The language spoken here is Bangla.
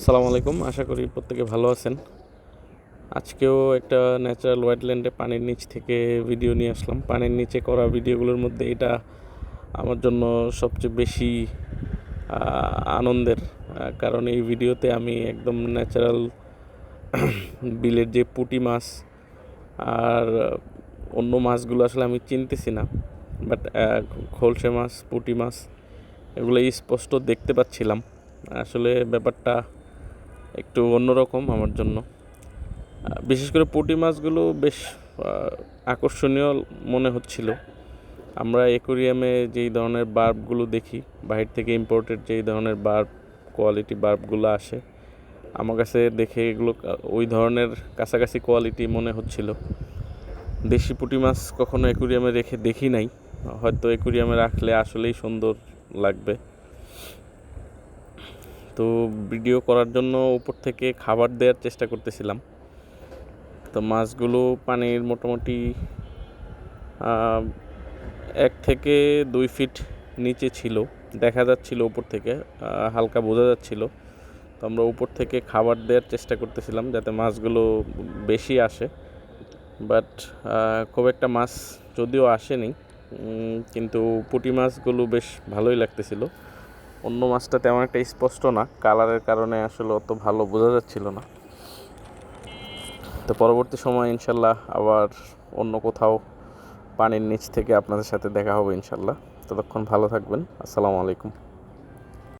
আসসালামু আলাইকুম। আশা করি প্রত্যেকে ভালো আছেন। আজকেও একটা ন্যাচারাল ওয়েটল্যান্ডে পানির নিচ থেকে ভিডিও নিয়ে আসলাম। পানির নিচে করা ভিডিওগুলোর মধ্যে এটা আমার জন্য সবচেয়ে বেশি আনন্দের, কারণ এই ভিডিওতে আমি একদম ন্যাচারাল বিলের যে পুঁটি মাছ আর অন্য মাছগুলো আসলে আমি চিনতেছি না, বাট খলসে মাছ, পুঁটি মাছ এগুলো স্পষ্ট দেখতে পাচ্ছিলাম। আসলে ব্যাপারটা একটু অন্যরকম আমার জন্য। বিশেষ করে পুঁটি মাছগুলো বেশ আকর্ষণীয় মনে হচ্ছিল। আমরা অ্যাকোয়ারিয়ামে যেই ধরনের বার্বগুলো দেখি, বাইরে থেকে ইম্পোর্টেড যেই ধরনের বার্ব, কোয়ালিটি বার্বগুলো আসে, আমার কাছে দেখে এগুলো ওই ধরনের কাছাকাছি কোয়ালিটি মনে হচ্ছিল। দেশি পুঁটি মাছ কখনো অ্যাকোয়ারিয়ামে রেখে দেখি নাই, হয়তো অ্যাকোয়ারিয়ামে রাখলে আসলেই সুন্দর লাগবে। তো ভিডিও করার জন্য উপর থেকে খাবার দেওয়ার চেষ্টা করতেছিলাম। তো মাছগুলো পানির মোটামুটি 1 থেকে 2 ফিট নিচে ছিল, দেখা যাচ্ছিল উপর থেকে, হালকা বোঝা যাচ্ছিল। তো আমরা উপর থেকে খাবার দেওয়ার চেষ্টা করতেছিলাম যাতে মাছগুলো বেশি আসে, বাট খুব একটা মাছ যদিও আসেনি, কিন্তু পুঁটি মাছগুলো বেশ ভালোই লাগতেছিল। অন্য মাছটা তেমন একটা স্পষ্ট না, কালারের কারণে আসলে অত ভালো বোঝা যাচ্ছিল না। তো পরবর্তী সময় ইনশাল্লাহ আবার অন্য কোথাও পানির নিচ থেকে আপনাদের সাথে দেখা হবে ইনশাল্লাহ। ততক্ষণ ভালো থাকবেন। আসসালামু আলাইকুম।